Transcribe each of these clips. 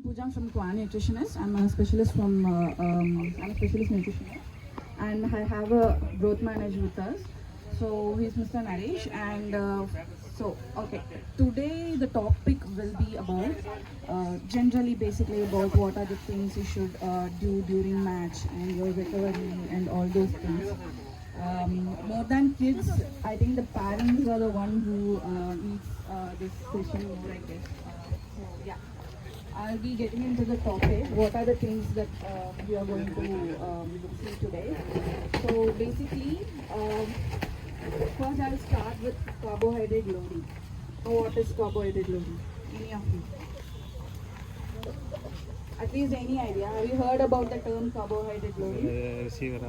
Pooja, I'm from Kwan Nutritionist. I'm a specialist nutritionist, and I have a growth manager with us. So he's Mr. Naresh, and today the topic will be about generally, basically about what are the things you should do during match and your recovery and all those things. More than kids, I think the parents are the one who needs this session more, I guess. Yeah. I'll be getting into the topic. What are the things that we are going to see today? So basically, first I'll start with carbohydrate loading. What is carbohydrate loading? Any of you? At least any idea? Have you heard about the term carbohydrate loading? Receiver.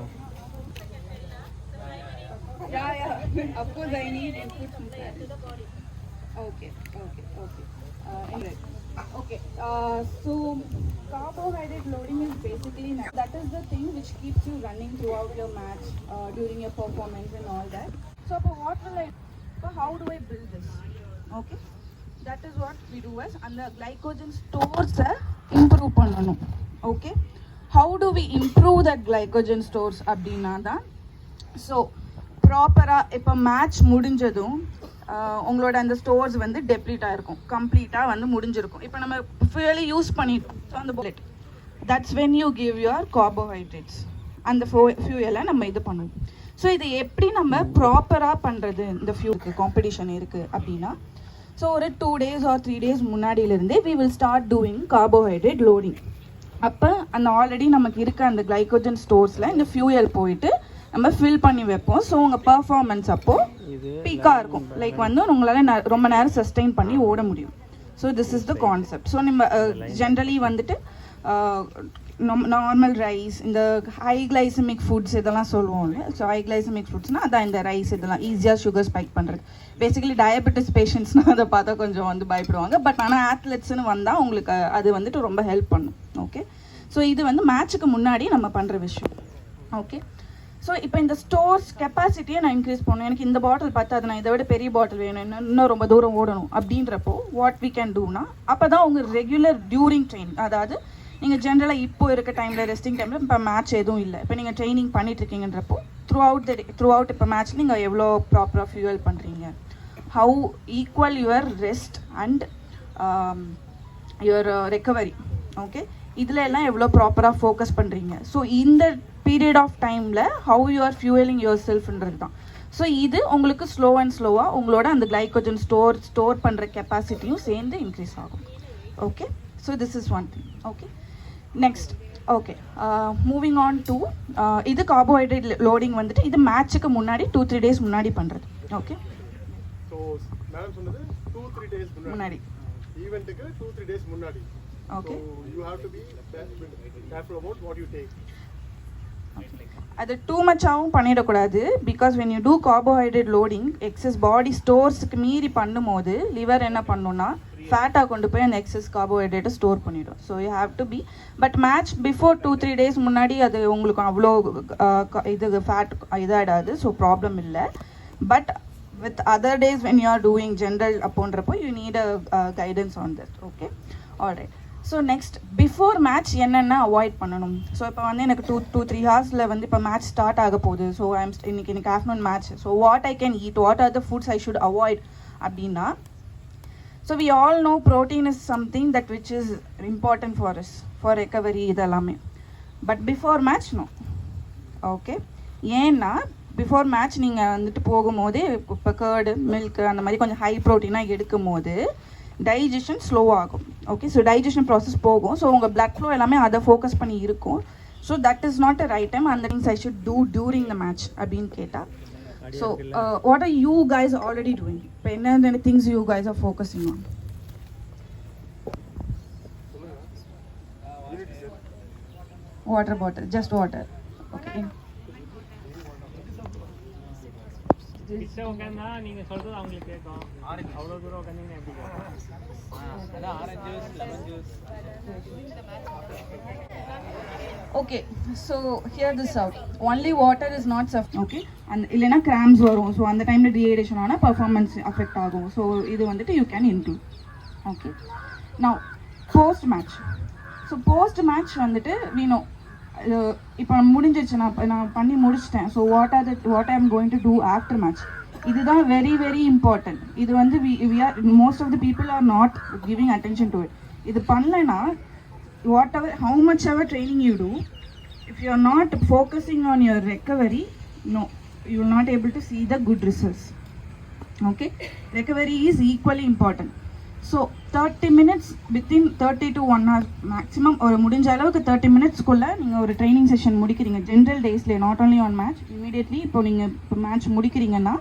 Yeah. Of course, I need input from parents. Okay. Anyway. Okay, so carbohydrate loading is basically that is the thing which keeps you running throughout your match, during your performance and all that. So how do I build this? Okay, that is what we do is and the glycogen stores improve பண்ணனும். Okay, how do we improve that glycogen stores அப்படினா தான் so ப்ராப்பரா இப்போ match முடிஞ்சதும் உங்களோட அந்த stores வந்து deplete ஆகிருக்கும், கம்ப்ளீட்டாக வந்து முடிஞ்சிருக்கும். இப்போ நம்ம ஃபியூயலி யூஸ் பண்ணிட்டோம். ஸோ அந்த bullet that's when you give your carbohydrates அந்த ஃபியூயலை நம்ம இது பண்ணுவோம். ஸோ இது எப்படி நம்ம ப்ராப்பராக பண்ணுறது இந்த ஃபியூக்கு காம்படிஷன் இருக்குது அப்படின்னா ஸோ ஒரு 2 days or 3 days முன்னாடியிலேருந்தே we will start doing carbohydrate loading. அப்போ அந்த ஆல்ரெடி நமக்கு இருக்க அந்த கிளைக்கோஜன் ஸ்டோர்ஸில் இந்த ஃபியூயல் போயிட்டு நம்ம ஃபில் பண்ணி வைப்போம். ஸோ உங்கள் பர்ஃபார்மன்ஸ் அப்போது பீக்காக இருக்கும். லைக் வந்து உங்களால் ரொம்ப நேரம் சஸ்டெயின் பண்ணி ஓட முடியும். So this is the concept. So நம்ம ஜென்ரலி வந்துட்டு நார்மல் ரைஸ், இந்த ஹை கிளைசமிக் ஃபுட்ஸ் இதெல்லாம் சொல்லுவோம்ல. ஸோ ஹை கிளைசமிக் ஃபுட்ஸ்னால் அதான் இந்த ரைஸ் இதெல்லாம் ஈஸியாக சுகர் ஸ்பைக் பண்ணுறது. பேசிக்கலி டயபெட்டிஸ் பேஷண்ட்ஸ்னால் அதை பார்த்தா கொஞ்சம் வந்து பயப்படுவாங்க. பட் ஆனால் ஆத்லெட்ஸ்னு வந்தால் உங்களுக்கு அது வந்துட்டு ரொம்ப ஹெல்ப் பண்ணும். ஓகே, ஸோ இது வந்து மேட்ச்சுக்கு முன்னாடி நம்ம பண்ணுற விஷயம். ஓகே, ஸோ இப்போ இந்த ஸ்டோர்ஸ் கெப்பாசிட்டியை நான் இன்க்ரீஸ் பண்ணணும். எனக்கு இந்த பாட்டில் பார்த்து நான் இதை விட பெரிய பாட்டில் வேணும், இன்னும் ரொம்ப தூரம் ஓடணும் அப்படின்றப்போ வாட் வி கேன் டூனா அப்போ தான் உங்கள் ரெகுலர் டியூரிங் ட்ரைனிங், அதாவது நீங்கள் ஜென்ரலாக இப்போ இருக்க டைமில் ரெஸ்டிங் டைமில் இப்போ மேட்ச் எதுவும் இல்லை, இப்போ நீங்கள் ட்ரைனிங் பண்ணிட்டுருக்கீங்கன்றப்போ த்ரூ அவுட் இப்போ மேட்ச் நீங்கள் எவ்வளோ ப்ராப்பராக ஃபியூவல் பண்ணுறீங்க, how equal your rest and your recovery. Okay, இதில் எல்லாம் எவ்வளோ ப்ராப்பராக ஃபோக்கஸ் பண்ணுறீங்க. ஸோ இந்த பீரியட் ஆஃப் டைமில் ஹவு யூ ஆர் ஃபியூவலிங் யுவர் செல்ஃப்ன்றது தான். ஸோ இது உங்களுக்கு ஸ்லோ அண்ட் ஸ்லோவாக உங்களோட அந்த கிளைக்கோஜன் ஸ்டோர் பண்ணுற கெப்பாசிட்டியும் சேர்ந்து இன்க்ரீஸ் ஆகும். Okay, so this is one thing. Okay, next. Okay, moving on to இது கார்போஹைட்ரேட் லோடிங் வந்துட்டு இது மேட்ச்சுக்கு முன்னாடி 2-3 days முன்னாடி பண்ணுறது. ஓகே, ஸோ மேடம் சொன்னது 2-3 days முன்னாடி ஈவெண்ட்டுக்கு 2-3 days முன்னாடி. Okay, you have to be careful about what you take. அது டூ மச்சாகவும் பண்ணிடக்கூடாது. Because when you do carbohydrate loading excess body ஸ்டோர்ஸுக்கு மீறி பண்ணும்போது லிவர் என்ன பண்ணுன்னா ஃபேட்டாக கொண்டு போய் அந்த எக்ஸஸ் கார்போஹைட்ரேட்டை ஸ்டோர் பண்ணிடும். So you have to be but match before 2-3 days முன்னாடி அது உங்களுக்கு அவ்வளோ இது ஃபேட் இதாகிடாது. ஸோ ப்ராப்ளம் இல்லை. But with other days when you are doing general அப்போன்றப்போ you need a guidance on that. Okay, alright. So next before match என்னென்ன avoid பண்ணணும். ஸோ இப்போ வந்து எனக்கு 2-3 hours வந்து இப்போ மேட்ச் ஸ்டார்ட் ஆக போகுது. ஸோ இன்னைக்கு afternoon match. So what I can eat, what are the foods I should avoid அப்படின்னா so we all know protein is something that which is important for us for recovery இதெல்லாமே. But before match no. Okay, ஏன்னா before match நீங்கள் வந்துட்டு போகும்போது இப்போ curd milk அந்த மாதிரி கொஞ்சம் ஹை ப்ரோட்டீனாக எடுக்கும் போது டைஜஷன் ஸ்லோ ஆகும். ஓகே, ஸோ டைஜஷன் ப்ராசஸ் போகும். ஸோ உங்கள் பிளட் ஃப்ளோ எல்லாமே அதை ஃபோக்கஸ் பண்ணி இருக்கும். So that is not a right time. அந்த things I should do during the match அப்படின்னு கேட்டால் so what are you guys already doing? இப்போ என்னென்ன things you guys are focusing on? Water bottle, just water. Okay, கிட்ட உட்காந்தா நீங்க சொல்றது அவங்களுக்கு கேட்கும். அவ்வளோ தூரம் உட்காந்தீங்கன்னா எப்படி கேட்கும்? அதான் orange juice, lemon juice. Okay, so hear this out. Only water is not sufficient. Okay, and illena cramps varum. So அந்த டைம்ல dehydration ஆனா performance affect ஆகும். So இது வந்துட்டு you can include. Okay, now post match. So post match வந்துட்டு வீணும் இப்போ முடிஞ்சிருச்சு, நான் பண்ணி முடிச்சிட்டேன். So what I am going to do after match, இதுதான் வெரி வெரி இம்பார்ட்டன்ட். இது வந்து we are most of the people are not giving attention to it. இது பண்ணலைன்னா whatever how much ever training you do, if you are not focusing on your recovery, no, you will not able to see the good results. Okay, recovery is equally important. So 30 minutes, within 30 to 1 hour maximum, or முடிஞ்ச அளவுக்கு 30 minutes குள்ள நீங்க ஒரு training session முடிக்கிறீங்க general டேஸ்ல, not only on match. Immediately இப்போ நீங்க match முடிக்கிறீங்கன்னா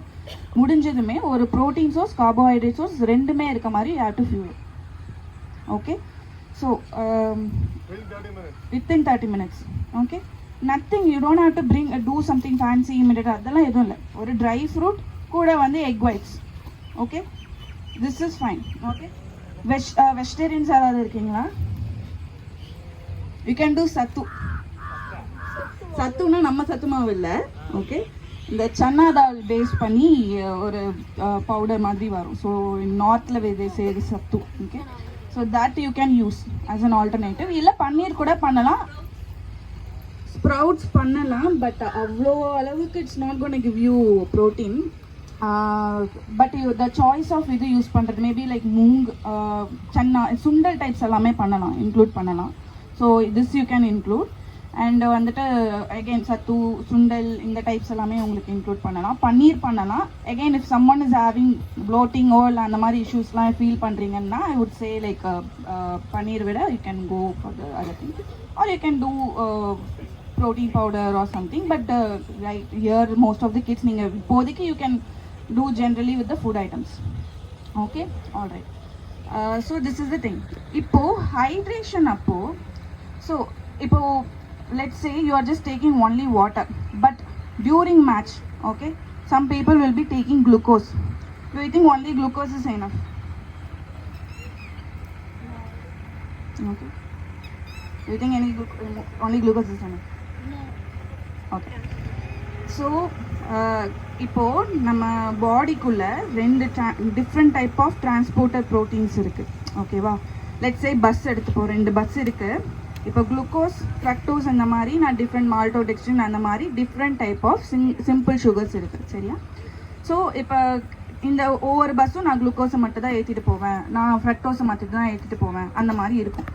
முடிஞ்சதுமே ஒரு protein source, carbohydrate source ரெண்டுமே இருக்க மாதிரி you have to fuel. Okay, so within 30 minutes. Okay, nothing, you don't have to do something fancy immediate, அதெல்லாம் எதுவும் இல்லை. ஒரு ட்ரை ஃப்ரூட் கூட வந்து egg whites. Okay, this is fine. Okay, vegetarians யாராவது இருக்கீங்களா? you can do சத்து. சத்துன்னா நம்ம சத்து மாவு இல்லை. ஓகே, இந்த சன்னா தால் பேஸ் பண்ணி ஒரு பவுடர் மாதிரி வரும். ஸோ நார்த்தில் செய்யுது சத்து. Okay, so that you can use as an alternative. இல்லை பன்னீர் கூட பண்ணலாம், ஸ்ப்ரவுட்ஸ் பண்ணலாம், பட் அவ்வளோ அளவுக்கு it's not gonna give you protein. But the choice of இது யூஸ் பண்ணுறது மேபி லைக் மூங், சன்னா, சுண்டல் டைப்ஸ் எல்லாமே பண்ணலாம், இன்க்ளூட் பண்ணலாம். So this you can include. And வந்துட்டு அகெயின் சத்து, சுண்டல், இந்த டைப்ஸ் எல்லாமே உங்களுக்கு இன்க்ளூட் பண்ணலாம். பன்னீர் பண்ணலாம். Again if someone is having bloating all அந்த மாதிரி இஷ்யூஸ்லாம் ஃபீல் பண்ணுறீங்கன்னா I would say like paneer விட you can go for the other thing, or you can do protein powder or something. But right here most of the kids ninga ipodikku you can do generally with the food items. Okay, all right. So this is the thing. Ipo hydration appo, so ipo let's say you are just taking only water, but during match, okay, some people will be taking glucose. Do you think only glucose is enough? Okay, do you think only glucose is enough? Okay, so இப்போது நம்ம பாடிக்குள்ளே ரெண்டு different type of transporter proteins இருக்குது. ஓகேவா, let's say bus எடுத்துப்போம், 2 bus இருக்குது. இப்போ glucose, fructose அந்த மாதிரி நான் டிஃப்ரெண்ட் மால்டோடெக்ஸ்ட்ரின் அந்த மாதிரி different type of simple sugars இருக்குது. சரியா? ஸோ இப்போ இந்த ஒவ்வொரு பஸ்ஸும் நான் குளுக்கோஸை மட்டும் தான் ஏற்றிட்டு போவேன், நான் ஃப்ரக்டோஸை மட்டும் தான் ஏற்றிட்டு போவேன், அந்த மாதிரி இருக்கும்.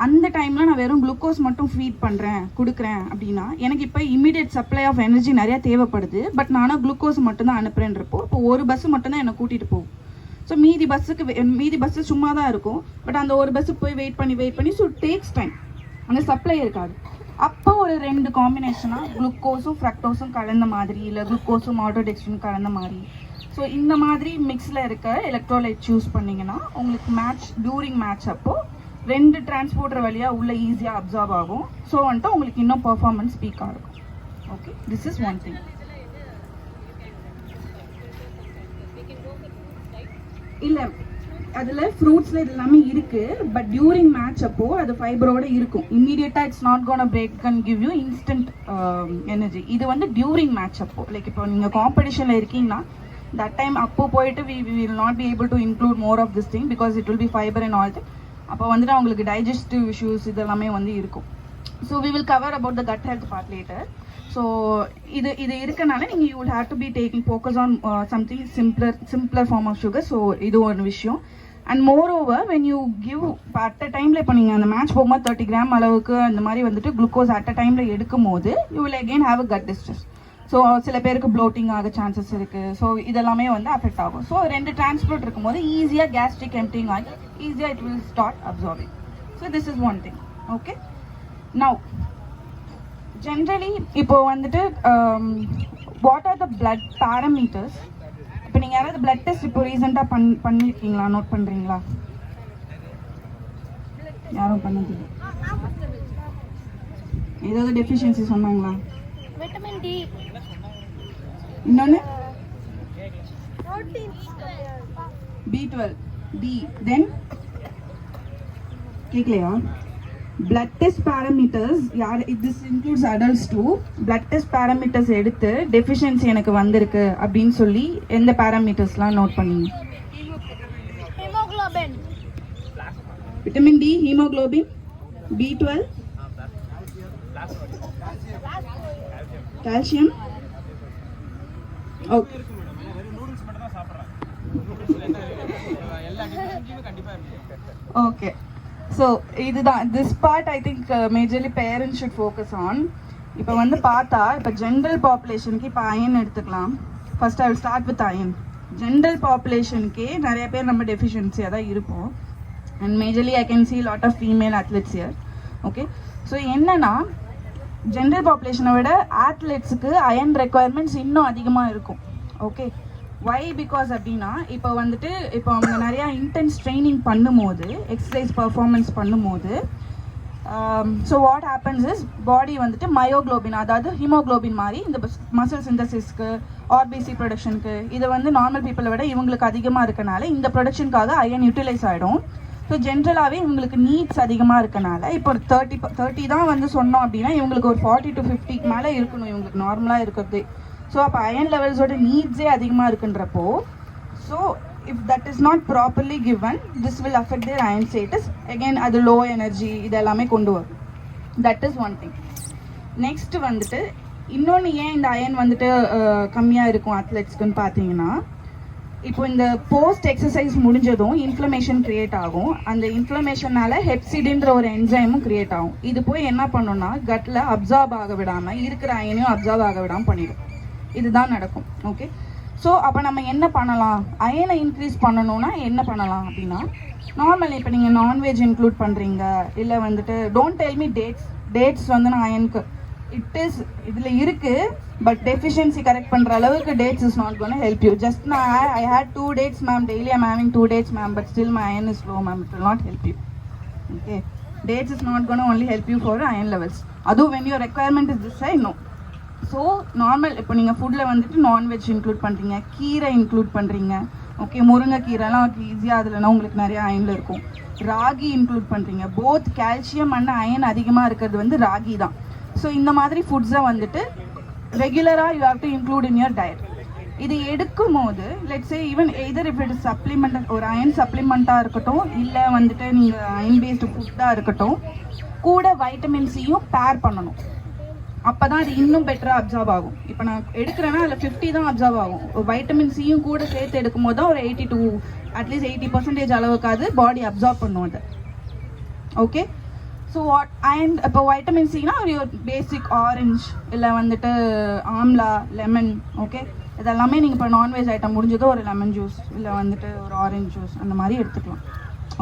அந்த டைமில் நான் வெறும் குளுக்கோஸ் மட்டும் ஃபீட் பண்ணுறேன், கொடுக்குறேன் அப்படின்னா எனக்கு இப்போ இமீடியட் சப்ளை ஆஃப் எனர்ஜி நிறையா தேவைப்படுது. பட் நானும் குளுக்கோஸ் மட்டும் தான் அனுப்புகிறேன்றப்போ இப்போ ஒரு பஸ்ஸு மட்டும் தான் என்னை கூட்டிகிட்டு போகும். ஸோ மீதி பஸ்ஸு சும்மா தான் இருக்கும். பட் அந்த ஒரு பஸ்ஸுக்கு போய் வெயிட் பண்ணி ஸோ டேக்ஸ் டைம், அந்த சப்ளை இருக்காது. அப்போ ஒரு 2 காம்பினேஷனாக குளுக்கோஸும் ஃப்ரக்டோஸும் கலந்த மாதிரி, இல்லை குளுக்கோஸும் மால்டோடெக்ஸ்ட்ரின் கலந்த மாதிரி, ஸோ இந்த மாதிரி மிக்ஸில் இருக்க எலக்ட்ரோலைட் சூஸ் பண்ணிங்கன்னா உங்களுக்கு மேட்ச், டியூரிங் மேட்ச் அப்போது 2 டிரான்ஸ்போர்ட்டர் வழியாக உள்ள ஈஸியாக அப்சார்ப் ஆகும். ஸோ வந்துட்டு உங்களுக்கு இன்னும் பர்ஃபார்மன்ஸ் பீக்காக இருக்கும். Okay, this is one thing. இல்லை, அதில் ஃப்ரூட்ஸில் இது எல்லாமே இருக்குது. பட் டியூரிங் மேட்ச் அப்போது அது ஃபைபரோடு இருக்கும். இம்மீடியட்டாக it's not cone break and give you instant energy. இது வந்து டியூரிங் மேட்ச் அப்போது, லைக் இப்போ நீங்கள் காம்படிஷனில் இருக்கீங்கன்னா that time அப்போ போயிட்டு we will not be able to include more of this thing because it will be fiber and all that. அப்போ வந்துட்டு அவங்களுக்கு டைஜஸ்டிவ் இஷ்யூஸ் இதெல்லாமே வந்து இருக்கும். So we will cover about the gut health part later. So இது இருக்கனால நீங்கள் you will have to be taking focus on something simpler form of sugar. So இது ஒரு விஷயம். And more over when you give at a டைமில் இப்போ நீங்கள் அந்த மேட்ச் போகும்போது 30 கிராம் அளவுக்கு அந்த மாதிரி வந்துட்டு குளுக்கோஸ் அட் அ டைமில் எடுக்கும் போது you will again have a cut distress. So சில பேருக்கு ப்ளோட்டிங் ஆக சான்சஸ் இருக்குது. ஸோ இதெல்லாமே வந்து அஃபெக்ட் ஆகும். ஸோ 2 டிரான்ஸ்போர்ட் இருக்கும்போது ஈஸியாக கேஸ்ட்ரிக் எம்ப்டிங் ஆகி ஈஸியாக it will start absorbing. So this is one thing. Okay, now generally இப்போ வந்துட்டு what are the blood parameters? இப்போ நீங்கள் யாராவது பிளட் டெஸ்ட் இப்போ ரீசெண்டாக பண்ணியிருக்கீங்களா? நோட் பண்ணுறீங்களா? யாரும் பண்ணது ஏதாவது டெஃபிஷியன்சி சொன்னாங்களா? விட்டமின் டி, இன்னொன்று B12, D, then கேட்கலையா? blood test parameters, யார் this includes adults too. blood test parameters எடுத்து deficiency எனக்கு வந்திருக்கு அப்படின்னு சொல்லி எந்த parametersலாம் நோட் பண்ணீங்க? Haemoglobin, vitamin D, haemoglobin, B12, calcium. Okay. Okay. So this part I think majorly parents should focus on. இப்போ வந்து பார்த்தா இப்போ ஜென்ரல் பாப்புலேஷனுக்கு இப்போ அயன் எடுத்துக்கலாம். First I will start with iron. General பாப்புலேஷனுக்கே நிறைய பேர் நம்ம டெஃபிஷியன்சியாக தான் இருப்போம். And majorly I can see lot of female athletes here. Okay, so என்னன்னா ஜென்ரல் பாப்புலேஷனை விட ஆத்லெட்ஸுக்கு அயன் ரெக்குவயர்மெண்ட்ஸ் இன்னும் அதிகமாக இருக்கும். ஓகே, வை பிகாஸ் அப்படின்னா இப்போ வந்துட்டு இப்போ அவங்க நிறையா இன்டென்ஸ் ட்ரைனிங் பண்ணும்போது எக்ஸசைஸ் பர்ஃபார்மன்ஸ் பண்ணும்போது ஸோ வாட் ஹேப்பன்ஸ் இஸ் பாடி வந்துட்டு மயோக்ளோபின் அதாவது ஹீமோக்ளோபின் மாதிரி இந்த மசில் சிந்தசிஸ்க்கு ஆர்பிசி ப்ரொடக்ஷனுக்கு இது வந்து நார்மல் பீப்புளை விட இவங்களுக்கு அதிகமாக இருக்கனால இந்த ப்ரொடக்ஷனுக்காக அயன் யூட்டிலைஸ் ஆகிடும். ஸோ ஜென்ரலாகவே இவங்களுக்கு நீட்ஸ் அதிகமாக இருக்கனால இப்போ ஒரு 30 தான் வந்து சொன்னோம் அப்படின்னா இவங்களுக்கு ஒரு 40 to 50 மேலே இருக்கணும் இவங்களுக்கு நார்மலாக இருக்கிறது. ஸோ அப்போ அயன் லெவல்ஸோட நீட்ஸே அதிகமாக இருக்குன்றப்போ so if that is not properly given, this will affect their iron status. Again, அது low energy இதெல்லாமே கொண்டு வரும். That is one thing. Next வந்துட்டு இன்னொன்று ஏன் இந்த அயன் வந்துட்டு கம்மியாக இருக்கும் அத்லெட்ஸ்க்குன்னு பார்த்தீங்கன்னா இப்போ இந்த போஸ்ட் எக்ஸசைஸ் முடிஞ்சதும் இன்ஃப்ளமேஷன் க்ரியேட் ஆகும். அந்த இன்ஃப்ளமேஷனால ஹெப்சிடின்ற ஒரு என்சைமும் க்ரியேட் ஆகும். இது போய் என்ன பண்ணுன்னா கட்டில் அப்சார்ப் ஆக விடாமல் இருக்கிற அயனையும் அப்சார்ப் ஆக விடாமல் பண்ணிடும். இதுதான் நடக்கும். ஓகே, ஸோ அப்போ நம்ம என்ன பண்ணலாம், அயனை இன்க்ரீஸ் பண்ணணும்னா என்ன பண்ணலாம் அப்படின்னா நார்மல் இப்போ நீங்கள் நான்வெஜ் இன்க்ளூட் பண்ணுறீங்க இல்லை வந்துட்டு டோன்ட் டெல் மீ டேட்ஸ் வந்து நான் அயனுக்கு இதில் இருக்குது பட் டெஃபிஷியன்சி கரெக்ட் பண்ணுற அளவுக்கு dates is not gonna help you. Just நான் I had 2 dates ma'am, daily I'm having 2 dates ma'am, but still my iron is low ma'am, it will not help you. Okay, dates is not gonna only help you for iron levels. அதுவும் when your requirement is this I know. So normal இப்போ நீங்கள் ஃபுட்டில் வந்துட்டு non veg include பண்ணுறீங்க, கீரை include பண்ணுறீங்க. Okay, முருங்கைக்கீரைலாம் ஈஸியாக அதுலனா உங்களுக்கு நிறைய அயனில் இருக்கும். ராகி இன்க்ளூட் பண்ணுறீங்க. போத் கால்சியம் அண்ட் அயன் அதிகமாக இருக்கிறது வந்து ராகி தான். ஸோ இந்த மாதிரி ஃபுட்ஸை வந்துட்டு ரெகுலராக you have to include in your diet. இது எடுக்கும் போது let's say even either if it is supplement ஒரு அயன் சப்ளிமெண்ட்டாக இருக்கட்டும் இல்லை வந்துட்டு நீங்கள் அயன் பேஸ்டு ஃபுட்டாக இருக்கட்டும் கூட வைட்டமின் சியும் பேர் பண்ணணும். அப்போ தான் அது இன்னும் பெட்டராக அப்சார்ப் ஆகும். இப்போ நான் எடுக்கிறேன்னா அதில் 50 தான் அப்சார்ப் ஆகும். வைட்டமின் சியும் கூட சேர்த்து எடுக்கும் போது தான் ஒரு 80 to அட்லீஸ்ட் 80% அளவுக்காவது பாடி அப்சார்ப் பண்ணும் அது. ஓகே, ஸோ வாட் அண்ட் இப்போ வைட்டமின் சினா ஒரு பேசிக் ஆரஞ்ச் இல்லை வந்துட்டு ஆம்லா, லெமன். ஓகே, இதெல்லாமே நீங்கள் இப்போ நான்வெஜ் ஐட்டம் முடிஞ்சதோ ஒரு லெமன் ஜூஸ் இல்லை வந்துட்டு ஒரு ஆரஞ்ச் ஜூஸ் அந்த மாதிரி எடுத்துக்கலாம்.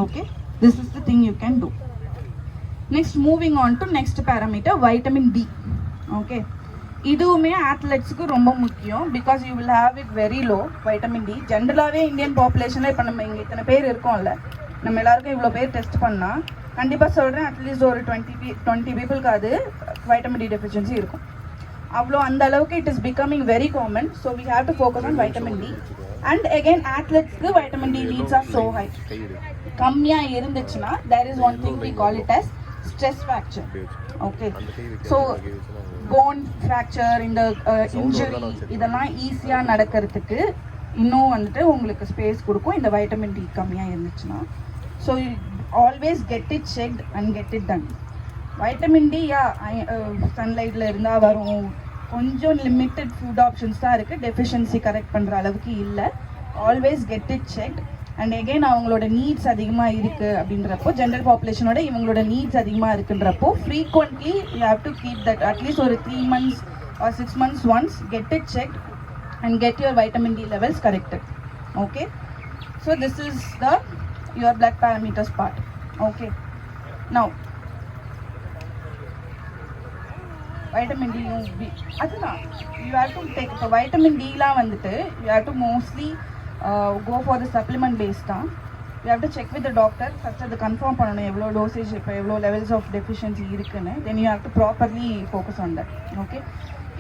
Okay, this is the thing you can do. Next moving on to next parameter vitamin D. Okay, இதுவுமே ஆத்லெட்ஸுக்கு ரொம்ப முக்கியம் because you will have it very low vitamin D. ஜென்ரலாகவே இந்தியன் பாப்புலேஷனில் இப்போ நம்ம இங்கே இத்தனை பேர் இருக்கோம்ல, நம்ம எல்லாருக்கும் இவ்வளோ பேர் டெஸ்ட் பண்ணால் கண்டிப்பாக சொல்கிறேன் அட்லீஸ்ட் ஒரு 20 பீப்புளுக்கு அது வைட்டமின் டி டெஃபிஷியன்சி இருக்கும். அவ்வளோ அந்த அளவுக்கு it is becoming very common. So we have to focus on vitamin D. And again ஆத்லெட்ஸ்க்கு vitamin D needs are so high. கம்மியாக இருந்துச்சுன்னா there is one thing we call it as stress fracture. Okay, so bone fracture இந்த injury இதெல்லாம் ஈஸியாக நடக்கிறதுக்கு இன்னும் வந்துட்டு உங்களுக்கு ஸ்பேஸ் கொடுக்கும் இந்த வைட்டமின் டி கம்மியாக இருந்துச்சுன்னா. So always get it checked and get it done. Vitamin D சன்லைட்டில் இருந்தால் வரும். கொஞ்சம் லிமிட்டட் ஃபுட் ஆப்ஷன்ஸ் தான் இருக்குது, டெஃபிஷியன்சி கரெக்ட் பண்ணுற அளவுக்கு இல்லை. Always get it checked. And again அவங்களோட நீட்ஸ் அதிகமாக இருக்குது அப்படின்றப்போ ஜென்ரல் பாப்புலேஷனோட இவங்களோட நீட்ஸ் அதிகமாக இருக்குன்றப்போ frequently you have to keep that at least ஒரு 3 months or 6 months once get it checked and get your vitamin D levels corrected. Okay, so this is the your blood parameters part. Okay, now vitamin D அதுதான் you have to take. இப்போ vitamin டிலாம் வந்துட்டு you have to mostly go for the supplement based தான். you have to check with the doctor first அது confirm பண்ணணும் எவ்வளோ dosage இப்போ எவ்வளோ லெவல்ஸ் ஆஃப் டெஃபிஷியன்சி இருக்குன்னு. Then you have to properly focus on that. Okay,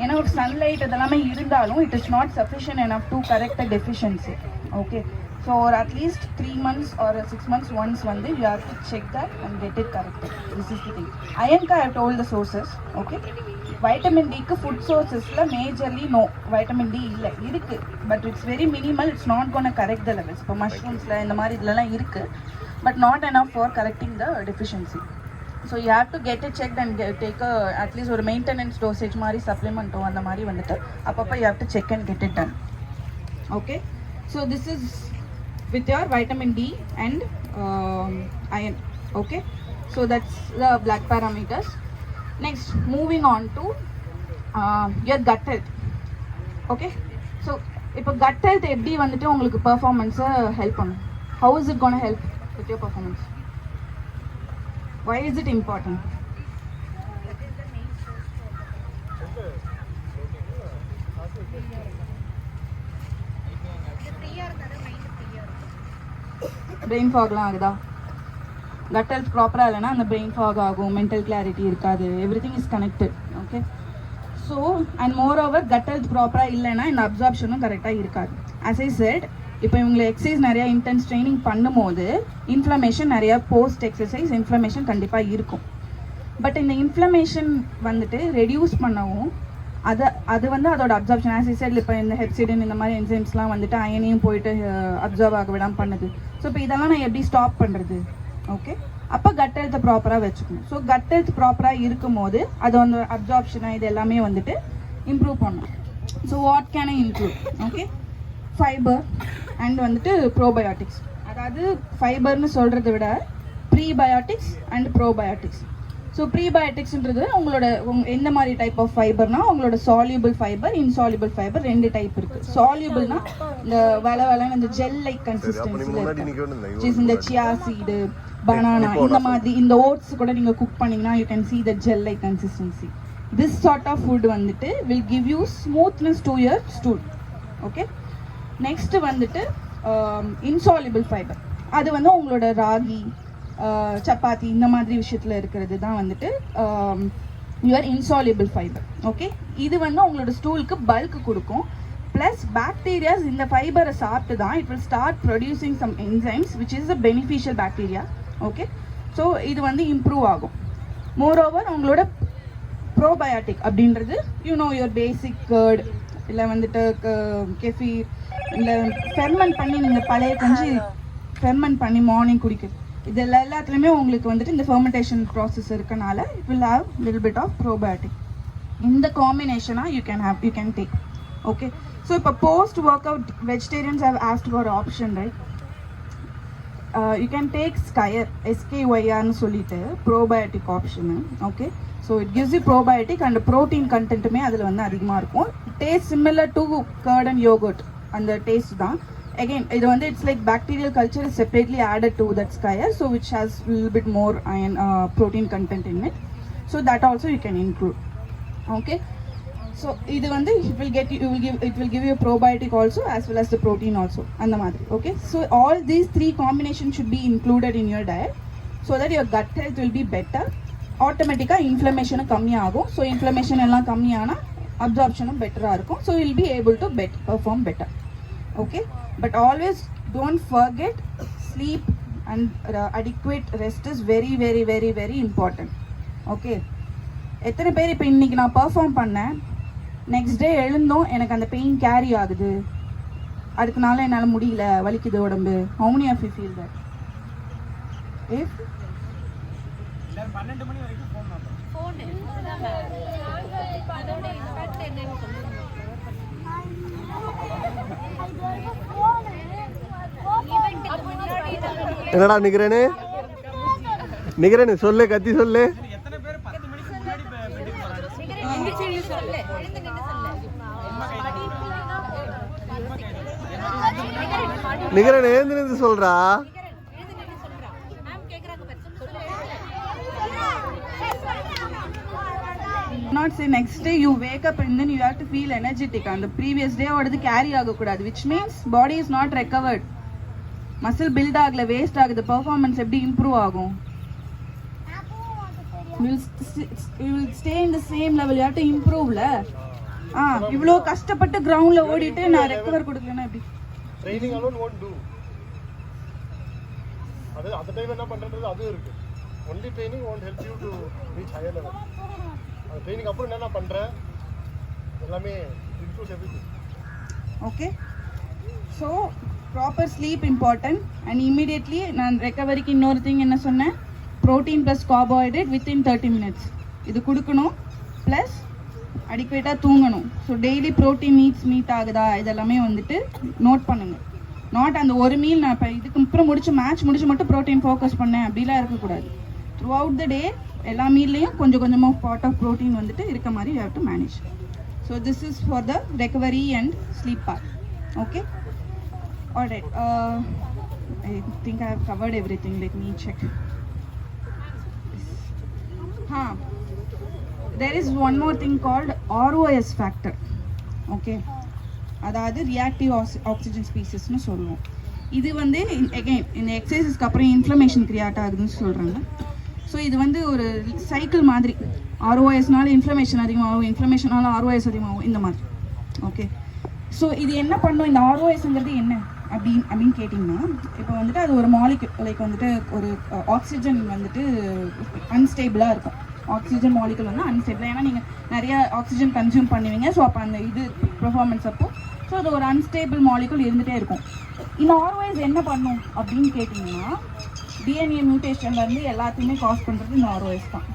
ஏன்னா ஒரு sunlight இதெல்லாமே இருந்தாலும் it is not sufficient enough to correct the deficiency. Okay, so ஒரு அட்லீஸ்ட் 3 months or 6 months ஒன்ஸ் வந்து you have to check that and get it corrected. This is the thing. அயன்க்கு I have told the sources. Okay, வைட்டமின் டிக்கு food சோர்சஸில் majorly no vitamin D இல்லை இருக்குது, but it's very minimal. It's not gonna correct the levels. இப்போ மஷ்ரூம்ஸில் இந்த மாதிரி இதுலலாம் இருக்குது, but not enough for correcting the deficiency. So you have to get it check and take at least ஒரு maintenance dosage மாதிரி சப்ளிமெண்ட்டோ அந்த மாதிரி வந்துட்டு அப்பப்போ you have to check and get it done. Okay, so this is with your vitamin D and iron. Okay, so that's the black parameters. Next, moving on to your gut health. Okay, so இப்போ gut health எப்படி வந்துட்டு உங்களுக்கு பெர்ஃபார்மன்ஸை help பண்ணும்? How is it going to help with your performance? Why is it important? Brain ஃபாக்லாம் ஆகுதா? Gut health ப்ராப்பராக இல்லைனா அந்த பிரெயின் ஃபாக் ஆகும், மென்டல் கிளாரிட்டி இருக்காது, every thing is connected. Okay, so and moreover gut health ப்ராப்பராக இல்லைன்னா இந்த அப்சார்ப்ஷனும் கரெக்டாக இருக்காது. ஆஸ் ஐ செட், இப்போ இவங்களை எக்ஸசைஸ் நிறையா இன்டென்ஸ் ட்ரைனிங் பண்ணும்போது இன்ஃப்ளமேஷன் நிறையா போஸ்ட் எக்ஸசைஸ் இன்ஃப்ளமேஷன் கண்டிப்பாக இருக்கும். பட் இந்த இன்ஃப்ளமேஷன் வந்துட்டு ரெடியூஸ் பண்ணவும் அது வந்து அதோட அப்சார்ப்ஷன் ஆஸ் ஐ செட், இப்போ இந்த ஹெப்சிடின் இந்த மாதிரி என்சைம்ஸ்லாம் வந்துட்டு அயனையும் போயிட்டு அப்சர்வ் ஆக விடாமல் பண்ணுது. ஸோ இப்போ இதெல்லாம் நான் எப்படி ஸ்டாப் பண்ணுறது? ஓகே, அப்போ கட் ஹெல்த்தை ப்ராப்பராக வச்சுக்கணும். ஸோ கட் ஹெல்த் ப்ராப்பராக இருக்கும் போது அது வந்து அப்சார்ப்ஷனை இது எல்லாமே வந்துட்டு இம்ப்ரூவ் பண்ணணும். So what can I include? Okay, fibre and வந்துட்டு ப்ரோபயோட்டிக்ஸ். அதாவது ஃபைபர்னு சொல்கிறத விட ப்ரீபயோட்டிக்ஸ் அண்ட் ப்ரோபயோட்டிக்ஸ். ஸோ ப்ரீபயோட்டிக்ஸ்ன்றது உங்களோட எந்த மாதிரி டைப் ஆஃப் ஃபைபர்னா உங்களோட சால்யூபிள் ஃபைபர், இன்சால்யூபிள் ஃபைபர் ரெண்டு டைப் இருக்குது. சால்யூபிள்னா இந்த வளவலன்னு இந்த ஜெல் லைக் கன்சிஸ்டன்சியில் இருக்குது. இந்த சியா சீடு, பனானா, இந்த மாதிரி இந்த ஓட்ஸ் கூட நீங்கள் குக் பண்ணிங்கன்னா you can see the gel like consistency. This sort of food வந்துட்டு will give you smoothness to your stool. Okay, next வந்துட்டு இன்சால்யூபிள் ஃபைபர். அது வந்து உங்களோட ராகி, சப்பாத்தி இந்த மாதிரி விஷயத்தில் இருக்கிறது தான் வந்துட்டு யுவர் இன்சால்யூபிள் ஃபைபர். ஓகே, இது வந்து உங்களோட ஸ்டூலுக்கு பல்க் கொடுக்கும். ப்ளஸ் பாக்டீரியாஸ் இந்த ஃபைபரை சாப்பிட்டு தான் it will start producing some enzymes which is a beneficial bacteria. Okay, so இது வந்து இம்ப்ரூவ் ஆகும். மோர் ஓவர் உங்களோட ப்ரோபயோட்டிக் அப்படின்றது யுவர் பேசிக் கர்ட் இல்லை வந்துட்டு கெஃபீர் இல்லை ஃபெர்மெண்ட் பண்ணி நீங்கள் பழைய கஞ்சி ஃபெர்மெண்ட் பண்ணி மார்னிங் குடிக்கிறது, இது எல்லாத்துலேயுமே உங்களுக்கு வந்துட்டு இந்த ஃபெர்மெண்டேஷன் ப்ராசஸ் இருக்கனால it will have little bit of probiotic. இந்த காம்பினேஷனாக you can take. Okay, so இப்போ post workout vegetarians have asked for option, right? You can take skyr, SKYRன்னு சொல்லிட்டு probiotic option. Okay, so it gives you probiotic and protein கண்டென்ட்டுமே அதில் வந்து அதிகமாக இருக்கும். Taste similar to curd and yogurt, அந்த taste தான். Again, இது வந்து it's like bacterial culture is separately added to that skyer, so which has a little bit more iron protein content in it. So that also you can include. Okay, so இது வந்து it will give you a probiotic also as well as the protein also அந்த மாதிரி. Okay, so all these three combinations should be included in your diet so that your gut health will be better. Automatically inflammation கம்மியாகும். So inflammation எல்லாம் கம்மியானா absorption பெட்டரா இருக்கும். So you will be able to perform better. Okay, but always don't forget sleep and adequate rest is very very very very important. Okay, எத்தனை பேர் இப்போ இன்னைக்கு நான் perform பண்ணேன், நெக்ஸ்ட் டே எழுந்தோம் எனக்கு அந்த பெயின் கேரி ஆகுது, அடுத்த நாள் என்னால் முடியல, வலிக்குது உடம்பு? how many of you feel that? if 12 மணி வரைக்கும் ஃபோன் அதோட இம்பாக்ட் என்னன்னு சொல்லுங்க. என்னடா நிக்கிறேன்னு சொல்லு, கத்தி சொல்லு. எத்தனை பேர் 10 மணிக்கு முன்னாடி பெட்டுக்கு போறாங்க? நிக்கிறேன்னு எழுந்து சொல்றா. not say next day you wake up and then you have to feel energetic and the previous day odu carry agakudadu, which means body is not recovered, muscle build agla, waste agudhu, performance eppadi improve agum? You will stay in the same level, you have to improve la. ivlo kashtappattu ground la odittu na recover kuduklana eppadi? Training alone won't do. adu at the time enna pandradhu adu irukku. Only training won't help you to reach higher level. Training அப்புறம் என்ன பண்ணுறேன் எல்லாமே improves everything. Okay, so proper sleep important and immediately நான் ரெக்கவரிக்கு இன்னொரு thing என்ன சொன்னேன், protein plus carbohydrate within 30 minutes. இது கொடுக்கணும் ப்ளஸ் அடிக்குவேட்டாக தூங்கணும். ஸோ டெய்லி ப்ரோட்டீன் மீட் ஆகுதா இதெல்லாமே வந்துட்டு நோட் பண்ணுங்கள். நாட் அந்த ஒரு மீல் நான் இப்போ இதுக்கு அப்புறம் மேட்ச் முடிச்சு மட்டும் ப்ரோட்டீன் ஃபோக்கஸ் பண்ணேன் அப்படிலாம் இருக்கக்கூடாது. த்ரூ அவுட் த டே எல்லா மீல்லையும் கொஞ்சம் கொஞ்சமாக பார்ட் ஆஃப் ப்ரோட்டீன் வந்துட்டு இருக்க மாதிரி you have to manage. So this is for the recovery and sleep part. Okay, alright. I think I have covered everything. Let me check. There is one more thing called ROS factor. Okay, அதாவது reactive oxygen ஸ்பீசிஸ்னு சொல்லுவோம். இது வந்து again இந்த எக்ஸசைஸ்க்கு அப்புறம் inflammation create ஆகுதுன்னு சொல்கிறாங்க. So இது வந்து ஒரு சைக்கிள் மாதிரி. ஆர்ஓஎஸ்னால இன்ஃப்ளமேஷன் அதிகமாகும், இன்ஃப்ளமேஷனால ஆர்ஓஎஸ் அதிகமாகும், இந்த மாதிரி. ஓகே, ஸோ இது என்ன பண்ணும், இந்த ஆர்ஓஎஸ்ங்கிறது என்ன அப்படின்னு கேட்டிங்கன்னா, இப்போ வந்துட்டு அது ஒரு மாலிக்யூல், லைக் வந்துட்டு ஒரு ஆக்சிஜன் வந்துட்டு அன்ஸ்டேபிளாக இருக்கும். ஆக்சிஜன் மாலிகுல் வந்து அன்ஸ்டேபிள். ஏன்னா நீங்கள் நிறைய ஆக்சிஜன் கன்சியூம் பண்ணுவீங்க. ஸோ அப்போ அந்த இது பெர்ஃபார்மன்ஸ் அப்போ ஸோ அது ஒரு அன்ஸ்டேபிள் மாலிகுல் இருந்துகிட்டே இருக்கும். இந்த ஆர்ஓஎஸ் என்ன பண்ணும் அப்படின்னு கேட்டிங்கன்னா, டிஎன்ஏ மியூட்டேஷன்லேருந்து எல்லாத்தையுமே காஸ் பண்ணுறது இந்த ஆர்ஓஎஸ் தான்.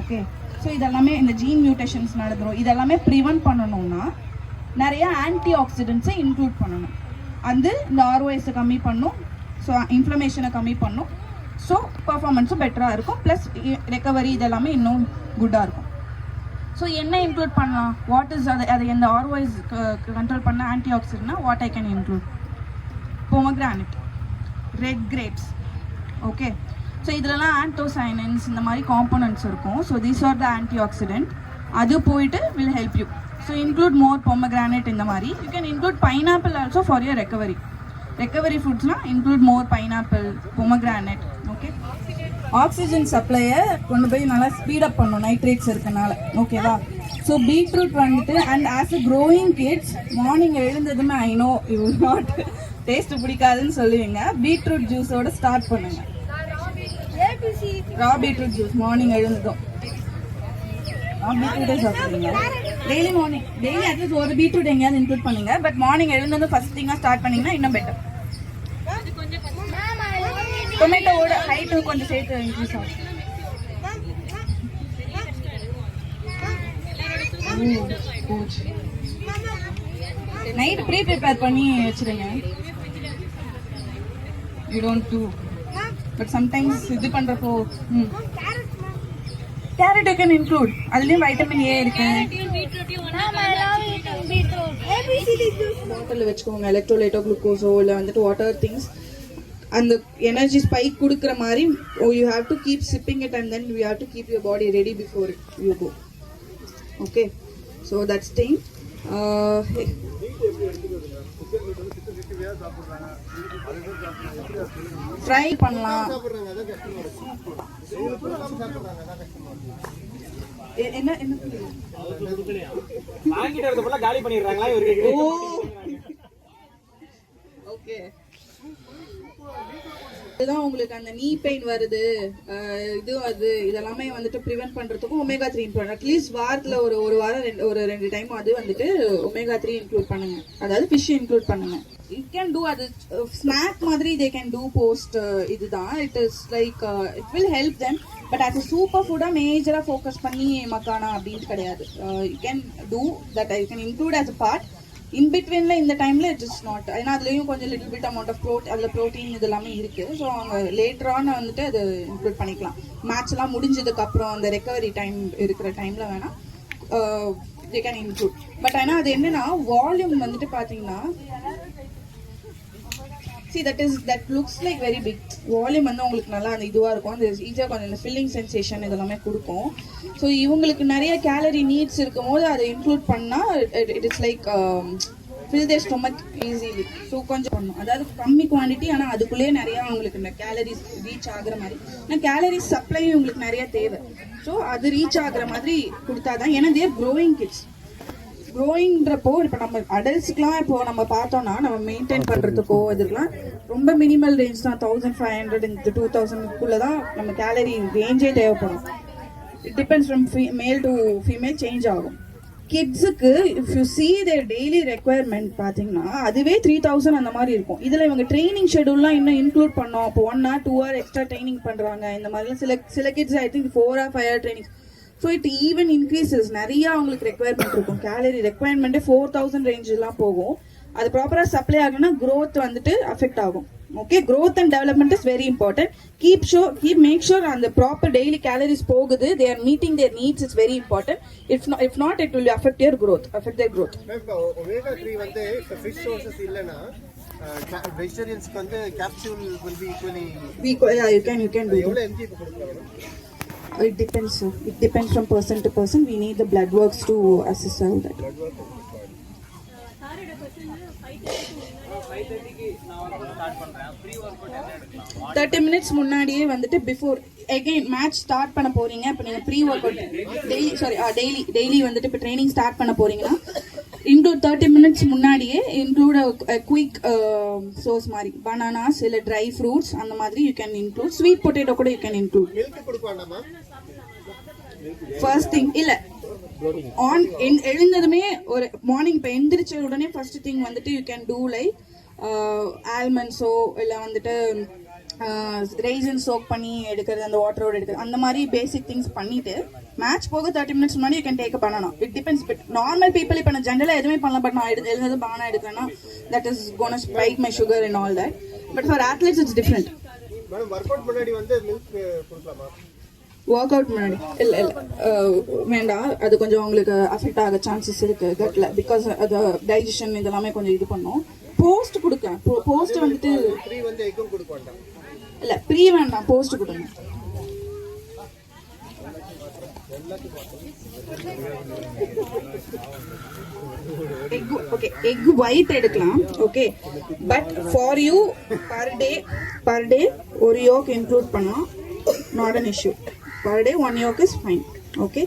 ஓகே, ஸோ இதெல்லாமே இந்த ஜீன் மியூட்டேஷன்ஸ் நடந்துடும். இதெல்லாமே ப்ரிவென்ட் பண்ணணும்னா நிறைய ஆன்டி ஆக்சிடென்ட்ஸை இன்க்ளூட் பண்ணணும். அது இந்த ஆர்ஓஎஸை கம்மி பண்ணும், ஸோ இன்ஃப்ளமேஷனை கம்மி பண்ணும். ஸோ பர்ஃபார்மன்ஸும் பெட்டராக இருக்கும், ப்ளஸ் ரெக்கவரி இதெல்லாமே இன்னும் குட்டாக இருக்கும். ஸோ என்ன இன்க்ளூட் பண்ணலாம், வாட் இஸ் அது இந்த ஆர்ஓஎஸ் கண்ட்ரோல் பண்ண ஆன்டி ஆக்சிடென்ட்னா what I can include? Pomegranate, red grapes. Okay, so இதிலலாம் ஆன்டோசைனின்ஸ் இந்த மாதிரி காம்போனன்ட்ஸ் இருக்கும். So these are the antioxidant. அது போயிட்டு will help you. So include more pomegranate. இந்த மாதிரி you can include pineapple also for your recovery ஃபுட்ஸ்னால் include more pineapple, pomegranate. Okay, oxygen சப்ளையை கொண்டு போய் நல்லா ஸ்பீடப் பண்ணும் நைட்ரேட்ஸ் இருக்கனால. ஓகேவா? ஸோ பீட்ரூட் வந்துட்டு and as a growing kids morning எழுந்ததுமே I know you will not taste பிடிக்காதுன்னு சொல்லுவீங்க. பீட்ரூட் ஜூஸோட ஸ்டார்ட் பண்ணுங்க. ரா பீட்ரூட் ஜூஸ் மார்னிங் எழுந்ததும் பீட்ரூட்டே சாப்பிடுங்க. டெய்லி மார்னிங் டெய்லி அட்லீஸ்ட் ஒரு பீட்ரூட் எங்கேயாவது இன்க்ளூட் பண்ணுங்க. பட் மார்னிங் எழுந்ததும் ஃபர்ஸ்ட் திங்காக ஸ்டார்ட் பண்ணிங்கன்னா இன்னும் பெட்டர். டொமேட்டோவோட ஹைட்டு கொஞ்சம் சேர்த்து இன்க்ரீஸ் ஆகும். நைட் ப்ரீ ப்ரிப்பேர் பண்ணி வச்சிருங்க. You don't do but sometimes இது பண்ணுறப்போ கேரட் யூ கேன் இன்க்ளூட். அதுலேயும் வைட்டமின் ஏ இருக்கு. வாட்டரில் வச்சுக்கோங்க, எலக்ட்ரோலைட்டோ குளுக்கோஸோ இல்லை வந்துட்டு வாட்டர் திங்ஸ். அந்த எனர்ஜி ஸ்பைக் கொடுக்குற மாதிரி you have to keep sipping it and then you have to keep your body ready before you go. Okay, so that's thing. Fry பண்ணலாம். என்ன என்ன காலி பண்ணிடுறாங்களா? ஓகே, இதுதான் உங்களுக்கு அந்த நீ பெயின் வருது, இது அது இதெல்லாமே வந்துட்டு ப்ரிவென்ட் பண்றதுக்கும் ஒமேகா 3 இன்க்ளூட். அட்லீஸ்ட் வாரத்தில் ஒரு வாரம் ஒரு 2 டைம் அது வந்துட்டு ஒமேகா 3 இன்க்ளூட் பண்ணுங்க. அதாவது ஃபிஷ் இன்க்ளூட் பண்ணுங்க. யூ கேன் டூ அது ஸ்நாக் மாதிரி தே கேன் டூ போஸ்ட். இதுதான் it is like it will help them. But அது சூப்பர் ஃபுட்டாக மேஜராக ஃபோக்கஸ் பண்ணி மக்கானா அப்படின்னு கிடையாது. You can do that. You can include as a part. In பிட்வீனில் இந்த டைமில் இட் இஸ் நாட். ஏன்னா அதுலேயும் கொஞ்சம் லிட்டில் பிட் அமௌண்ட் ஆஃப் அதில் ப்ரோட்டீன் இது எல்லாமே இருக்குது. ஸோ அவங்க லேட்டரான வந்துட்டு அது இன்க்ளூட் பண்ணிக்கலாம். மேட்ச்லாம் முடிஞ்சதுக்கப்புறம் அந்த ரெக்கவரி டைம் இருக்கிற டைமில் வேணால் தே கேன் இன்க்ளூட். பட் ஆனால் அது என்னென்னா வால்யூம் வந்துட்டு பார்த்தீங்கன்னா that looks like very big. Volume வந்து உங்களுக்கு நல்லா அந்த இதுவாக இருக்கும். அந்த ஈஸியாக கொஞ்சம் இந்த ஃபில்லிங் சென்சேஷன் இதெல்லாமே கொடுக்கும். ஸோ இவங்களுக்கு நிறைய கேலரி நீட்ஸ் இருக்கும் போது அதை இன்க்ளூட் பண்ணால் it is like fill their stomach easily. So கொஞ்சம் பண்ணும், அதாவது கம்மி குவான்டிட்டி, ஆனால் அதுக்குள்ளேயே நிறையா அவங்களுக்கு இந்த கேலரிஸ் ரீச் ஆகுற மாதிரி. ஆனால் கேலரிஸ் சப்ளையும் உங்களுக்கு நிறைய தேவை. ஸோ அது ரீச் ஆகுற மாதிரி கொடுத்தா தான். ஏன்னா தேர் க்ரோயிங் கிட்ஸ். க்ரோயிங்கிறப்போ இப்போ நம்ம அடல்ட்ஸுக்குலாம் இப்போ நம்ம பார்த்தோம்னா நம்ம மெயின்டைன் பண்ணுறதுக்கோ இதுக்கெலாம் ரொம்ப மினிமல் ரேஞ்ச் தான். 1500 இந்த 2000 தான் நம்ம கேலரி ரேஞ்சே தேவைப்படும். It depends from male to female change ஆகும். கிட்ஸுக்கு if you see their daily requirement பார்த்தீங்கன்னா அதுவே 3000 அந்த மாதிரி இருக்கும். இதில் இவங்க ட்ரைனிங் ஷெடியூல்லாம் இன்னும் இன்க்ளூட் பண்ணோம். இப்போ 1 hour 2 hour எக்ஸ்ட்ரா ட்ரைனிங் பண்ணுறாங்க. இந்த மாதிரிலாம் சில kids I think 4 or 5 hour training. So it even increases. நிறையா அவங்களுக்கு ரெக்குயர்மெண்ட் இருக்கும். கேலரி ரெக்குயர்மெண்ட்டே 4000 ரேஞ்செலாம் போகும். அது ப்ராப்பராக சப்ளை ஆகணும்னா க்ரோத் வந்துட்டு அஃபெக்ட் ஆகும். Okay, growth and development is very important. Make sure அந்த ப்ராப்பர் டெய்லி கேலரிஸ் போகுது, they are meeting their needs, it's very important. If not it will affect their growth. omega 3 வந்து fish sources இல்லனா வெஜிடேரியன்ஸ்க்கு வந்து capsule will be equally yeah, you can do எவ்வளவு mg கொடுக்கலாம்? It depends, sir. It depends from person to person. We need the blood works to assess all that. 30 minutes முன்னாடியே வந்துட்டு before again match start பண்ண போறீங்க. இப்போ நீங்க pre work out daily வந்துட்டு இப்போ ட்ரைனிங் ஸ்டார்ட் பண்ண போறீங்கன்னா இன்க்ளூட் 30 minutes முன்னாடியே இன்க்ளூட் குயிக் சோர்ஸ் மாதிரி பனானாஸ் இல்லை ட்ரை ஃப்ரூட்ஸ் அந்த மாதிரி you can include. Sweet potato கூட you can include. First thing இல்லை எழுந்ததுமே ஒரு மார்னிங் இப்போ எந்திரிச்ச உடனே ஃபர்ஸ்ட் திங் வந்துட்டு யூ கேன் டூ லைக் ஆல்மண்ட்ஸோ இல்லை வந்துட்டு ரைசன் சோக் பண்ணி எடுக்கிறது, அந்த வாட்டரோடு எடுக்கிறது, அந்த மாதிரி பேசிக் திங்ஸ் பண்ணிட்டு மேட்ச் போக 30 minutes முன்னாடி யூ கேன் டேக் பண்ணணும். It depends. But normal people இப்போ நான் ஜென்ரலாக எதுவுமே பண்ணலாம். பட் நான் எழுந்தது பனானா எடுக்கிறேன்னா that is gonna spike my sugar and all that. But for athletes it's different. Workout முன்னாடி வந்து மில்க் கொடுக்கலாமா? ஒர்க் அவுட் முன்னாடி இல்லை வேண்டாம். அது கொஞ்சம் உங்களுக்கு அஃபெக்ட் ஆக சான்சஸ் இருக்கு கட்ல. பிகாஸ் அது டைஜஷன் இதெல்லாமே கொஞ்சம் இது பண்ணும். போஸ்ட் கொடுக்க போஸ்ட் வந்துட்டு ப்ரீ வந்து எக்கும் கொடுக்க வேண்டாம். இல்லை ப்ரீ வேண்டாம், போஸ்ட் கொடுங்க. எக் ஒயிட் எடுக்கலாம். Okay, but for you per day ஒரு யோக் இன்க்ளூட் பண்ணலாம். Not an issue. per day 1 yolk is fine. Okay,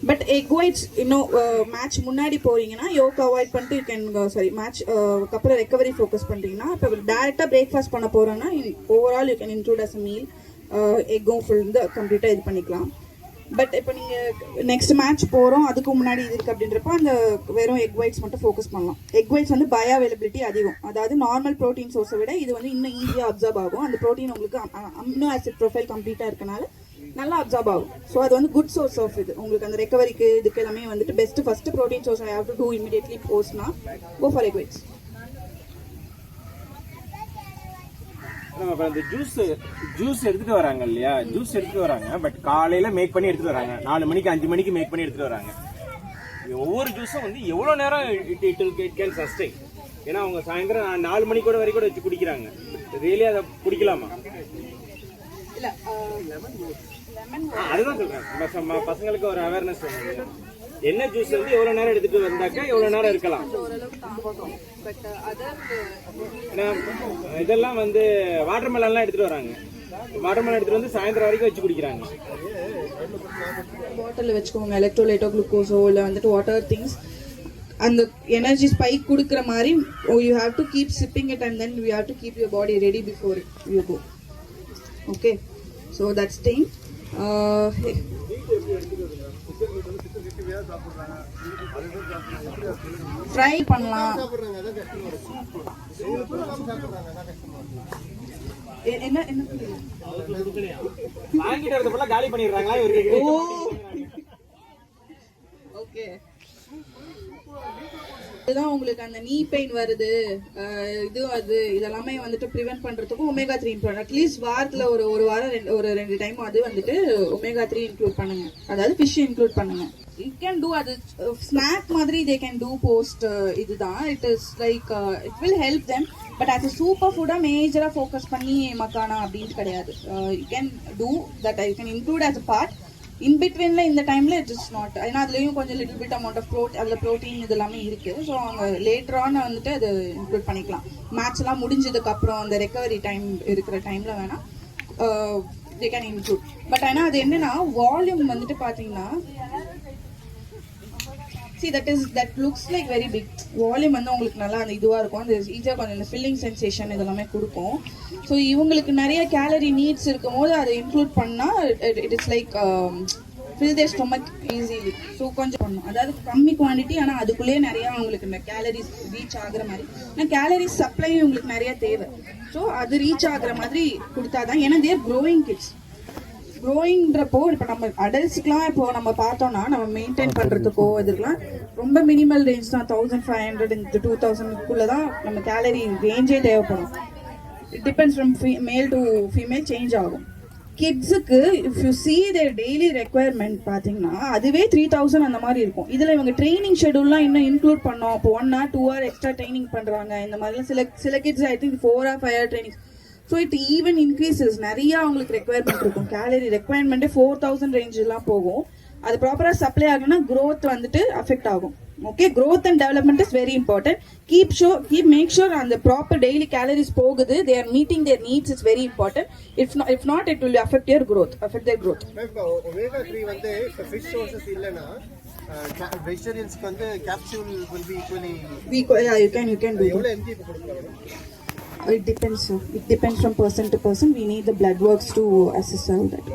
but egg whites இன்னும் மேட்ச் முன்னாடி போறீங்கன்னா யோக் அவாய்ட் பண்ணிட்டு யூ கேன் மேட்ச் அப்புறம் ரெக்கவரி ஃபோக்கஸ் பண்ணிட்டீங்கன்னா இப்போ டேரெக்டாக பிரேக்ஃபாஸ்ட் பண்ண போகிறோன்னா overall you can include as a meal எக்கும் ஃபுல் வந்து கம்ப்ளீட்டாக இது பண்ணிக்கலாம். பட் இப்போ நீங்கள் நெக்ஸ்ட் மேட்ச் போகிறோம் அதுக்கு முன்னாடி இது இருக்குது அப்படின்றப்ப அந்த வெறும் எக் ஒயிட்ஸ் மட்டும் ஃபோக்கஸ் பண்ணலாம். எக் ஒயிட்ஸ் வந்து பயோ அவைலபிலிட்டி அதிகம். அதாவது நார்மல் ப்ரோட்டீன் சோர்ஸை விட இது வந்து இன்னும் ஈஸியாக அப்சர்வ் ஆகும். அந்த ப்ரோட்டீன் உங்களுக்கு அமினோ ஆசிட் ப்ரொஃபைல் கம்ப்ளீட்டாக இருக்கனால நல்லா அப்சர்வ் ஆகும். ஸோ அது வந்து குட் சோர்ஸ் ஆஃப் இது உங்களுக்கு அந்த ரெக்கவரிக்கு இதுக்கு எல்லாமே வந்துட்டு best. First protein source I have to do immediately போஸ்ட்னா கோ ஃபார் எக் ஒயிட்ஸ். நம்ம அந்த ஜூஸ் எடுத்துட்டு வராங்க இல்லையா, ஜூஸ் எடுத்துட்டு வராங்க. பட் காலையில மேக் பண்ணி எடுத்துட்டு வராங்க. 4 மணிக்கு 5 மணிக்கு மேக் பண்ணி எடுத்துட்டு வராங்க. ஒவ்வொரு ஜூஸும் வந்து எவ்வளவு நேரம் இட் கேன் சஸ்டெயின். ஏன்னா அவங்க சாயந்தரம் 4 மணி கூட வரைக்கும் வச்சு குடிக்கிறாங்க. ரியலி அதை குடிக்கலாமா? அதுதான் சொல்றேன், பசங்களுக்கு ஒரு அவேர்னஸ் வேணும். என்ன ஜூஸ் வந்து எவ்வளவு நேரம் எடுத்துட்டு வந்தாக்கா எவ்வளவு நேரம் இருக்கலாம். இதெல்லாம் வந்து வாட்டர் மெலன்லாம் எடுத்துட்டு வராங்க. வாட்டர் மெலன் எடுத்துட்டு வந்து சாயந்தரம் வரைக்கும் வச்சு குடிக்கிறாங்க. பாட்டில் வச்சுக்கோங்க, எலக்ட்ரோலைட்டோ குளுக்கோஸோ இல்லை வந்துட்டு வாட்டர் திங்ஸ் அந்த எனர்ஜி ஸ்பைக் கொடுக்குற மாதிரி you have to keep sipping it and then you have to keep your body ready before you go. Okay, so that's thing. Fry பண்ணலாம். என்ன வாங்கிட்டு வரதுக்குள்ள காலி பண்ணிடுறாங்களா இவருக்கு? ஓகே, இதுதான் உங்களுக்கு அந்த நீ பெயின் வருது இது அது இதெல்லாமே வந்துட்டு ப்ரிவென்ட் பண்றதுக்கும் ஒமேகா 3 இன்க்ளூட். அட்லீஸ்ட் வாரத்தில் ஒரு வாரம் ஒரு 2 டைம் அது வந்துட்டு ஒமேகா 3 இன்க்ளூட் பண்ணுங்க. அதாவது ஃபிஷ் இன்க்ளூட் பண்ணுங்க. யூ கேன் டூ அது ஸ்நாக் மாதிரி தே கேன் டூ போஸ்ட். இதுதான் it is like it will help them. But அது சூப்பர் ஃபுட்டாக மேஜராக ஃபோக்கஸ் பண்ணி மக்கானா அப்படின்னு கிடையாது. You can do that. You can include as a part. In பிட்வீனில் இந்த டைமில் இட் இஸ் நாட். ஏன்னா அதுலேயும் கொஞ்சம் லிட்டில் பிட் அமௌண்ட் ஆஃப் அதில் ப்ரோட்டீன் இது எல்லாமே இருக்குது. ஸோ அவங்க லேட்டரான வந்துட்டு அது இன்க்ளூட் பண்ணிக்கலாம். மேட்ச்லாம் முடிஞ்சதுக்கப்புறம் அந்த ரெக்கவரி டைம் இருக்கிற டைமில் வேணால் தே கேன் இன்க்ளூட். பட் ஆனால் அது என்னென்னா வால்யூம் வந்துட்டு பார்த்தீங்கன்னா that looks like very big. Volume வந்து உங்களுக்கு நல்லா அந்த இதுவாக இருக்கும். அந்த ஈஸியாக கொஞ்சம் இந்த ஃபில்லிங் சென்சேஷன் இதெல்லாமே கொடுக்கும். ஸோ இவங்களுக்கு நிறைய கேலரி நீட்ஸ் இருக்கும் போது அதை இன்க்ளூட் பண்ணால் it is like fill their stomach easily. So கொஞ்சம் பண்ணும், அதாவது கம்மி குவான்டிட்டி, ஆனால் அதுக்குள்ளேயே நிறையா உங்களுக்கு இந்த கேலரிஸ் ரீச் ஆகுற மாதிரி. ஆனால் கேலரிஸ் சப்ளை உங்களுக்கு நிறைய தேவை. ஸோ அது ரீச் ஆகுற மாதிரி கொடுத்தாதான், ஏன்னா தேர் க்ரோயிங் கிட்ஸ். க்ரோயிங்ன்றப்போ இப்போ நம்ம அடல்ட்ஸ்க்குலாம் இப்போ நம்ம பார்த்தோம்னா நம்ம மெயின்டைன் பண்ணுறதுக்கோ இதுக்கெலாம் ரொம்ப மினிமல் ரேஞ்ச் தான், 1500 இந்த 2000 தான் நம்ம கேலரி ரேஞ்சே தேவைப்படும். It depends from male to female change ஆகும். கிட்ஸுக்கு if you see their daily requirement பார்த்தீங்கன்னா அதுவே 3000 அந்த மாதிரி இருக்கும். இதில் இவங்க ட்ரைனிங் ஷெடியூல்லாம் இன்னும் இன்க்ளூட் பண்ணோம். இப்போ 1 hour 2 hour எக்ஸ்ட்ரா ட்ரைனிங் பண்ணுறாங்க. இந்த மாதிரிலாம் சில kids I think 4 or 5 hour training. So it even increases. நிறையா அவங்களுக்கு ரெக்குயர்மெண்ட் இருக்கும். கேலரி ரெக்குயர்மெண்ட்டே 4000 ரேஞ்செலாம் போகும். அது ப்ராப்பராக சப்ளை ஆகணும்னா க்ரோத் வந்துட்டு அஃபெக்ட் ஆகும். Okay, growth and development is very important. Make sure on the proper daily calories போகுது, they are meeting their needs is very important. If not it will affect their growth. omega 3 வந்து fish sources இல்லனா vegetarians வந்து capsule will be equally yeah, you can do எவ்வளவு mg கொடுக்கலாம்? It depends, sir. It depends from person to person. We need the blood works to assess all that.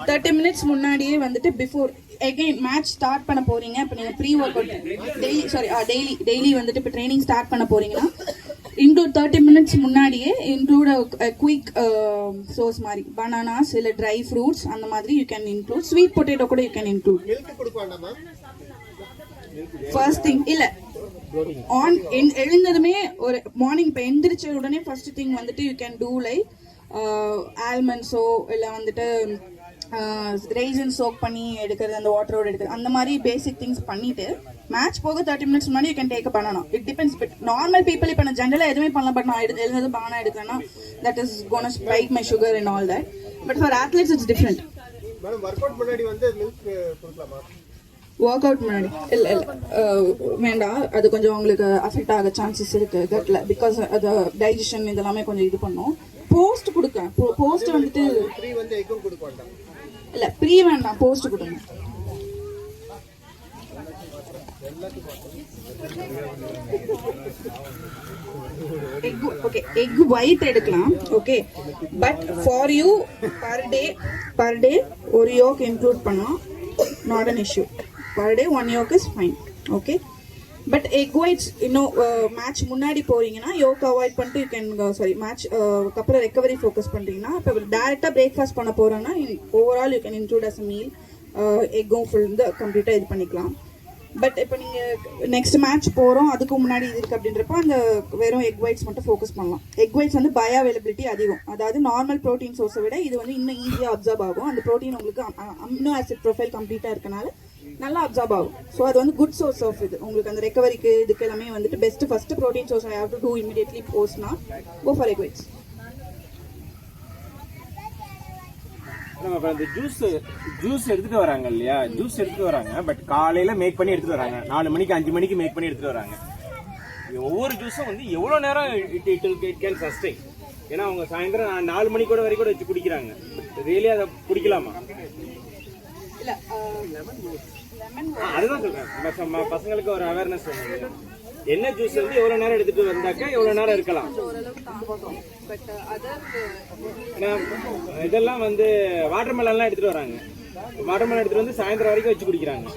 30 minutes முன்னாடியே வந்துட்டு before again match start பண்ண போறீங்க. இப்போ நீங்க pre work out daily வந்துட்டு இப்போ ட்ரைனிங் ஸ்டார்ட் பண்ண போறீங்கன்னா இன்க்ளூட் 30 minutes முன்னாடியே இன்க்ளூட் குயிக் சோர்ஸ் மாதிரி பனானாஸ் இல்லை ட்ரை ஃப்ரூட்ஸ் அந்த மாதிரி you can include. Sweet potato கூட யூ கேன் இன்க்ளூட். மில்க் கொடுக்க வேண்டாமா? ஃபர்ஸ்ட் திங் இல்லை, எழுந்ததுமே ஒரு மார்னிங் இப்போ எந்திரிச்ச உடனே ஃபர்ஸ்ட் திங் வந்துட்டு யூ கேன் டூ லைக் ஆல்மண்ட்ஸோ இல்லை வந்துட்டு ரைசன் சோக் பண்ணி எடுக்கிறது, அந்த வாட்டரோடு எடுக்கிறது, அந்த மாதிரி பேசிக் திங்ஸ் பண்ணிட்டு மேட்ச் போக 30 minutes முன்னாடி யூ கேன் டேக் பண்ணணும். It depends. But normal people இப்போ நான் ஜென்ரலாக எதுவுமே பண்ணல, பட் நான் எழுந்தது பானா எடுக்கிறேன்னா that is gonna spike my sugar and all that. But for athletes it's different. Madam workout முன்னாடி வந்து மில்க் கொடுக்கலாமா? ஒர்க் அவுட் முன்னாடி இல்லை வேண்டாம். அது கொஞ்சம் உங்களுக்கு அஃபெக்ட் ஆக சான்சஸ் இருக்கு கட்ல, பிகாஸ் அது டைஜஷன் இதெல்லாமே கொஞ்சம் இது பண்ணும். போஸ்ட் கொடுக்க போஸ்ட் வந்துட்டு ப்ரீ வந்து எக்கும் கொடுக்க வேண்டாம். இல்லை ப்ரீ வேண்டாம், போஸ்ட் கொடுங்க. எக் ஒயிட் எடுக்கலாம். Okay, but for you per day ஒரு யோக் இன்க்ளூட் பண்ணலாம், not an issue. per day 1 yolk is fine. Okay, but egg whites இன்னும் மேட்ச் முன்னாடி போறீங்கன்னா யோக் அவாய்ட் பண்ணிட்டு யூ கேன் மேட்ச் அப்புறம் ரெக்கவரி ஃபோக்கஸ் பண்ணுறீங்கன்னா இப்போ டேரெக்டாக பிரேக்ஃபாஸ்ட் பண்ண போகிறோன்னா overall you can include as a meal எக்கும் ஃபுல் வந்து கம்ப்ளீட்டாக இது பண்ணிக்கலாம். பட் இப்போ நீங்கள் நெக்ஸ்ட் மேட்ச் போகிறோம் அதுக்கு முன்னாடி இது இருக்குது அப்படின்றப்ப அந்த வெறும் எக் ஒயிட்ஸ் மட்டும் ஃபோக்கஸ் பண்ணலாம். எக் ஒயிட்ஸ் வந்து பயோ அவைலபிலிட்டி அதிகம், அதாவது நார்மல் ப்ரோட்டீன் சோர்ஸை விட இது வந்து இன்னும் ஈஸியாக அப்சர்வ் ஆகும். அந்த ப்ரோட்டீன் உங்களுக்கு அமினோ ஆசிட் ப்ரொஃபைல் கம்ப்ளீட்டாக இருக்கனால நல்லா அப்சர்வ் ஆகும். ஸோ அது வந்து குட் சோர்ஸ் ஆஃப் இது உங்களுக்கு அந்த ரெக்கவரிக்கு இதுக்கு எல்லாமே வந்துட்டு best. First protein source I have to do immediately போஸ்ட்னா கோ ஃபார் எக் ஒயிட்ஸ். நம்ம அந்த ஜூஸ் எடுத்துட்டு வராங்க இல்லையா, ஜூஸ் எடுத்துட்டு வராங்க, பட் காலையில மேக் பண்ணி எடுத்துட்டு வராங்க. 4 மணிக்கு 5 மணிக்கு மேக் பண்ணி எடுத்துட்டு வராங்க. ஒவ்வொரு ஜூஸும் வந்து எவ்வளவு நேரம் இட் கேன் சஸ்டெயின். ஏன்னா அவங்க சாயந்தரம் 4 மணி கூட வரைக்கும் வச்சு குடிக்கிறாங்க. ரியலி அதை குடிக்கலாமா? அதுதான் சொல்றேன், பசங்களுக்கு ஒரு அவேர்னஸ் வேணும். என்ன ஜூஸ் வந்து எவ்வளவு நேரம் எடுத்துட்டு வந்தாக்கா எவ்வளவு நேரம் இருக்கலாம். இதெல்லாம் வந்து வாட்டர் மெலன்லாம் எடுத்துட்டு வராங்க. வாட்டர் மெலன் எடுத்துட்டு வந்து சாயந்தரம் வரைக்கும் வச்சு குடிக்கிறாங்க.